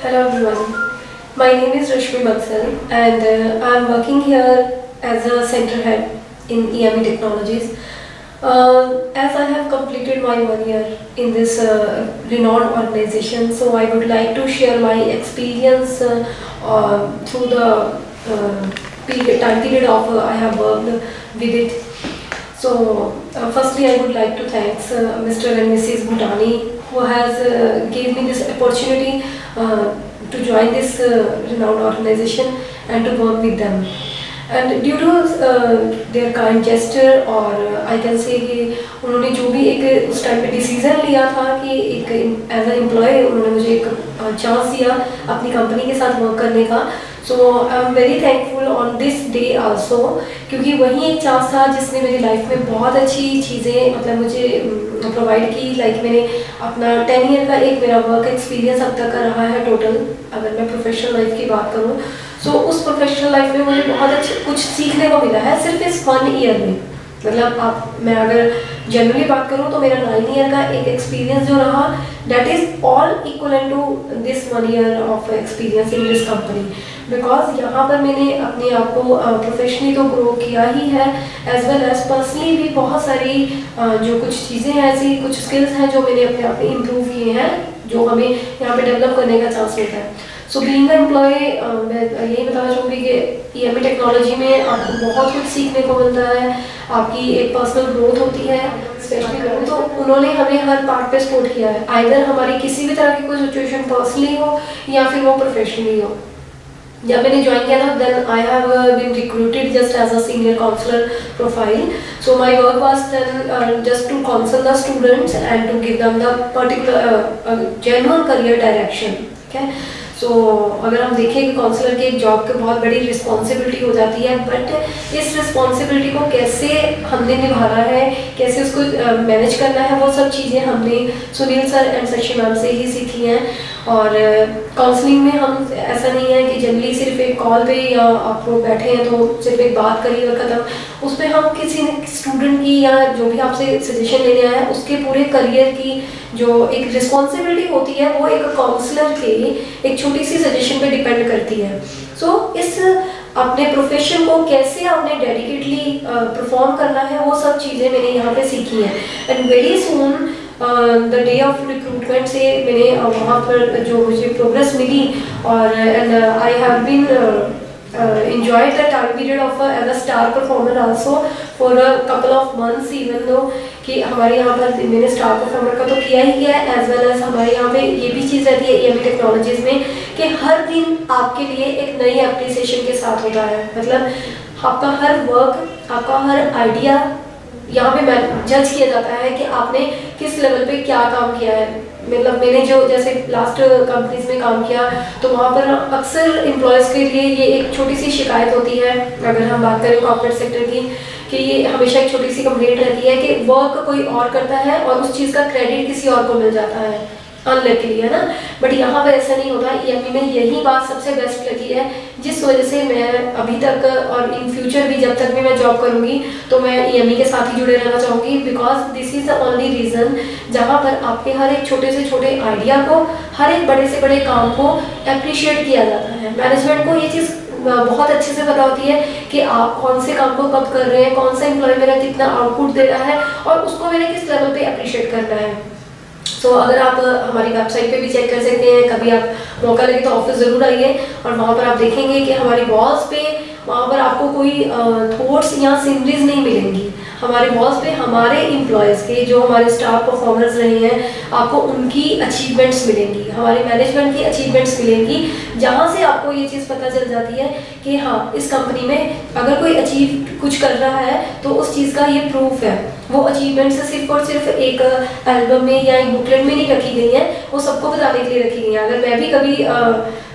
Hello everyone. My name is Rashmi Bansal and I am working here as a center head in EME Technologies. As I have completed my 1 year in this renowned organization, so I would like to share my experience through the time period of I have worked with it. So, firstly, I would like to thank Mr. and Mrs. Bhutani who has gave me this opportunity to join this renowned organization and to work with them. And due to their kind gesture और I can say कि उन्होंने जो भी एक उस time पे decision लिया था कि एक एज एन एम्प्लॉय उन्होंने मुझे एक चांस दिया अपनी कंपनी के साथ वर्क करने का. So I am very thankful on this day also, क्योंकि वही एक चांस था जिसने मेरी लाइफ में बहुत अच्छी चीज़ें मतलब मुझे प्रोवाइड की. लाइक मैंने अपना 10 ईयर का एक मेरा वर्क एक्सपीरियंस अब तक का रहा है टोटल, अगर मैं प्रोफेशनल लाइफ की बात करूँ. सो उस प्रोफेशनल लाइफ में मुझे बहुत अच्छा कुछ सीखने को मिला है सिर्फ इस 1 ईयर में. मतलब मैं अगर जनरली बात करूँ तो मेरा 9 ईयर का एक एक्सपीरियंस जो रहा that is all equal to this 1 year of experience in this company. Because यहाँ पर मैंने अपने आप को प्रोफेशनली तो ग्रो किया ही है, एज वेल एज पर्सनली भी बहुत सारी जो कुछ चीज़ें हैं ऐसी कुछ स्किल्स हैं जो मैंने अपने आप में इम्प्रूव किए हैं जो हमें यहाँ पे डेवलप करने का चांस मिलता है. सो बीइंग एम्प्लॉय मैं यही बताना चाहूँगी कि EME टेक्नोलॉजी में आपको बहुत कुछ सीखने को मिलता है, आपकी एक पर्सनल ग्रोथ होती है. स्पेशली करूँ तो उन्होंने हमें हर पार्ट पे सपोर्ट किया है, आइदर हमारी किसी भी तरह की कोई सिचुएशन पर्सनली हो या फिर वो प्रोफेशनली हो. जब मैंने ज्वाइन किया था then I have been recruited just as a senior counsellor profile. So my work was then just to counsel the students and to give them the particular genuine career direction. Okay, so अगर हम देखें कि counsellor की एक job की बहुत बड़ी responsibility हो जाती है, बट इस रिस्पॉन्सिबिलिटी को कैसे हमने निभाना है, कैसे उसको मैनेज करना है, वो सब चीज़ें हमने Sunil sir and Shashi ma'am से ही सीखी हैं. और काउंसलिंग में हम ऐसा नहीं है कि जनरली सिर्फ एक कॉल पे या आप लोग बैठे हैं तो सिर्फ एक बात करिए और ख़त्म. उस पर हम किसी स्टूडेंट की या जो भी आपसे सजेशन लेने आया है उसके पूरे करियर की जो एक रिस्पॉन्सिबिलिटी होती है वो एक काउंसलर के एक छोटी सी सजेशन पे डिपेंड करती है. सो इस अपने प्रोफेशन को कैसे आपने डेडिकेटली परफॉर्म करना है वो सब चीज़ें मैंने यहाँ पे सीखी हैं. And very soon the day of recruitment से मैंने वहाँ पर जो मुझे प्रोग्रेस मिली और and I have been enjoyed the time period of as a star performer also for a couple of months, even though कि हमारे यहाँ पर मैंने स्टार परफॉर्मर का तो किया ही किया है, एज वेल एज हमारे यहाँ पे ये भी चीज़ रहती है EME टेक्नोलॉजीज में कि हर दिन आपके लिए एक नई एप्रिसिएशन के साथ होता है. मतलब आपका हर वर्क, आपका हर आइडिया यहाँ पे जज किया जाता है कि आपने किस लेवल पे क्या काम किया है. मतलब मैंने जो जैसे लास्ट कंपनीज में काम किया तो वहाँ पर अक्सर एम्प्लॉयज़ के लिए ये एक छोटी सी शिकायत होती है, अगर हम बात करें कॉर्पोरेट सेक्टर की, कि ये हमेशा एक छोटी सी कंप्लेंट रहती है कि वर्क कोई और करता है और उस चीज़ का क्रेडिट किसी और को मिल जाता है अनलकीली, है ना. बट यहाँ पर ऐसा नहीं होता. EME में यही बात सबसे बेस्ट लगी है, जिस वजह से मैं अभी तक और इन फ्यूचर भी जब तक भी मैं जॉब करूँगी तो मैं EME के साथ ही जुड़े रहना चाहूँगी. Because this is the only reason जहाँ पर आपके हर एक छोटे से छोटे आइडिया को, हर एक बड़े से बड़े काम को अप्रिशिएट किया जाता है. मैनेजमेंट को ये चीज़ बहुत अच्छे से पता होती है कि आप कौन से काम को कब कर रहे हैं, कौन सा एम्प्लॉय मेरा कितना आउटपुट दे रहा है और उसको मैंने किस लेवल पे अप्रिशिएट करना है. सो अगर आप हमारी वेबसाइट पे भी चेक कर सकते हैं, कभी आप मौका लगे तो ऑफिस ज़रूर आइए और वहाँ पर आप देखेंगे कि हमारी वॉल्स पे वहाँ पर आपको कोई थॉट्स या सिनरीज नहीं मिलेंगी. हमारे वॉल्स पे हमारे एम्प्लॉयज़ के जो हमारे स्टार परफॉर्मर्स रहे हैं आपको उनकी अचीवमेंट्स मिलेंगी, हमारे मैनेजमेंट की अचीवमेंट्स मिलेंगी, जहाँ से आपको ये चीज़ पता चल जाती है कि हाँ इस कंपनी में अगर कोई अचीव कुछ कर रहा है तो उस चीज़ का ये प्रूफ है. वो अचीवमेंट्स सिर्फ और सिर्फ एक एल्बम में या एक बुकलेट में नहीं रखी गई हैं, वो सबको बताने के लिए रखी गई हैं. अगर मैं भी कभी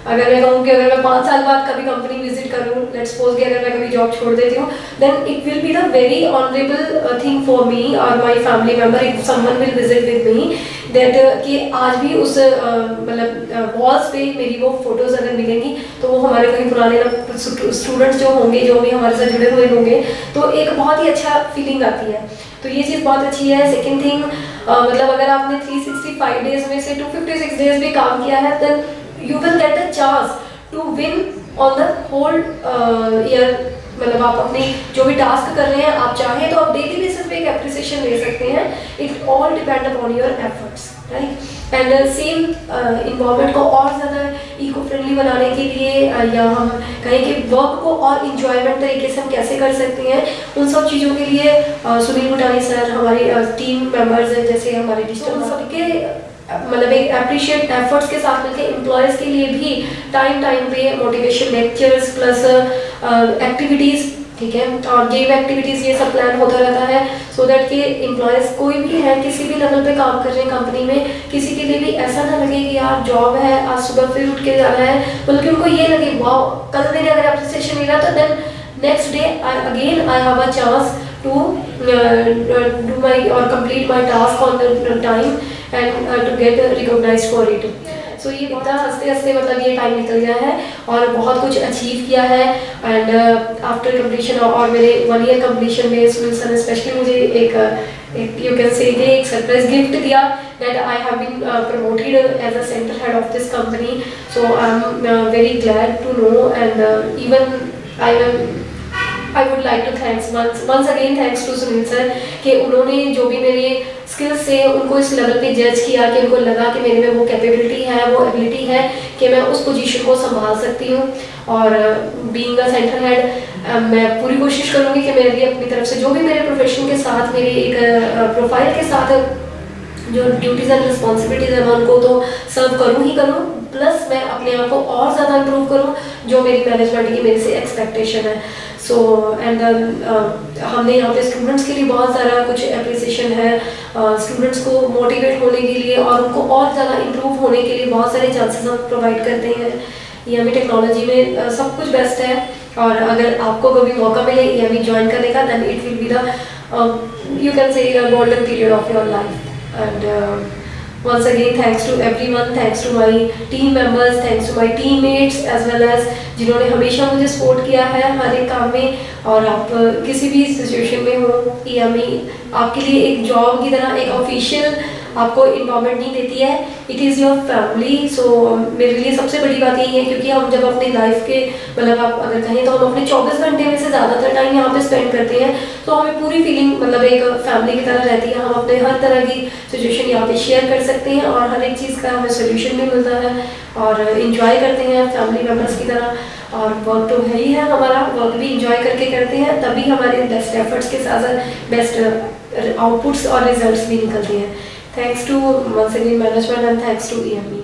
अगर मैं कहूँ कि अगर मैं 5 साल बाद कभी कंपनी विजिट करूँ, लेट्स सपोज कि अगर मैं कभी जॉब छोड़ देती हूँ, then it will be the very honourable thing for me और my family member if someone will visit with me that कि आज भी उस मतलब वॉल्स पे मेरी वो फोटोज़ अगर मिलेंगी तो वो हमारे कोई पुराने स्टूडेंट्स जो होंगे जो भी हमारे साथ जुड़े हुए होंगे तो एक बहुत ही अच्छा फीलिंग आती है. तो ये चीज़ बहुत अच्छी है. सेकेंड थिंग मतलब अगर आपने 365 डेज में से 256 डेज भी काम किया है then you will get the chance to win on the whole year। मतलब आप अपनी जो भी टास्क कर रहे हैं, आप चाहें तो आप डेली बेसिस पे एक एप्रिसिएशन ले सकते हैं। It all depend upon your efforts, right. And same involvement को और ज़्यादा इको फ्रेंडली बनाने के लिए या हम कहें कि वर्क को और इंजॉयमेंट तरीके से हम कैसे कर सकते हैं, उन सब चीज़ों के लिए सुनील भूटानी सर, हमारे टीम मेंबर्स हैं जैसे हमारे डिजिटल, उन सबके मतलब एक अप्रिशिएट एफर्ट्स के साथ मिलकर एम्प्लॉयज़ के लिए भी टाइम पे मोटिवेशन लेक्चर्स प्लस एक्टिविटीज़, ठीक है, और गेम एक्टिविटीज़, ये सब प्लान होता रहता है सो दैट कि एम्प्लॉयज़ कोई भी है किसी भी लेवल पे काम कर रहे हैं कंपनी में, किसी के लिए भी ऐसा ना लगे कि यार जॉब है, आज सुबह फिर उठ के जाना है, बल्कि उनको ये लगे वाओ कल मैंने अगर एप्रिसिएशन मिला तो then next day again I have a chance to do my और complete my task on the time and to get recognised for it. So ये इतना हंसते हंसते मतलब ये टाइम निकल गया है और बहुत कुछ अचीव किया है। एंड आफ्टर कंप्लीशन और मेरे 1 ईयर कंप्लीशन में सुनील सर ने स्पेशली मुझे एक यू कैन से एक सरप्राइज गिफ्ट दिया that I have been promoted as a center head of this company, so I'm very glad to know, and even I would like to thanks once again thanks to Sunil sir कि उन्होंने जो भी मेरे skills से उनको इस level पे जज किया कि उनको लगा कि मेरे में वो कैपेबिलिटी है, वो एबिलिटी है कि मैं उस पोजीशन को संभाल सकती हूँ। और बीइंग अ सेंटर हेड मैं पूरी कोशिश करूँगी कि मेरे लिए अपनी तरफ से जो भी मेरे प्रोफेशन के साथ मेरी एक प्रोफाइल के साथ जो ड्यूटीज़ एंड रिस्पॉन्सिबिलिटीज़ है मैं उनको तो सर्व करूँ ही करूँ, प्लस मैं अपने आप को और ज़्यादा इम्प्रूव करूँ जो मेरी मैनेजमेंट की मेरे से एक्सपेक्टेशन है। सो एंड हमने यहाँ पे स्टूडेंट्स के लिए बहुत सारा कुछ एप्रिसिएशन है, स्टूडेंट्स को मोटिवेट होने के लिए और उनको और ज़्यादा इम्प्रूव होने के लिए बहुत सारे चांसेस हम प्रोवाइड करते हैं। EME टेक्नोलॉजी में सब कुछ बेस्ट है और अगर आपको कभी मौका मिले EME ज्वाइन करने का then it will be the you can say golden period of your life. And once again thanks to everyone, thanks to my team members, thanks to my teammates as well as जिन्होंने हमेशा मुझे support किया है हर एक काम में। और आप किसी भी सिचुएशन में हो, EME आपके लिए एक जॉब की तरह एक ऑफिशियल आपको इन्वॉल्वमेंट नहीं देती है, इट इज़ योर फैमिली। सो मेरे लिए सबसे बड़ी बात यही है क्योंकि हम जब अपनी लाइफ के मतलब आप अगर कहें तो हम अपने 24 घंटे में से ज़्यादातर टाइम यहाँ पे स्पेंड करते हैं, तो हमें पूरी फीलिंग मतलब एक फैमिली की तरह रहती है। हम अपने हर तरह की सिचुएशन यहाँ पे शेयर कर सकते हैं और हर एक चीज़ का हमें सोल्यूशन भी मिलता है और इंजॉय करते हैं फैमिली मेम्बर्स की तरह। और वर्क तो है ही है हमारा, वर्क भी इंजॉय करके करते हैं, तभी हमारे बेस्ट एफर्ट्स के साथ साथ बेस्ट आउटपुट्स और रिजल्ट्स भी निकलते हैं। Thanks to once again management and thanks to EME.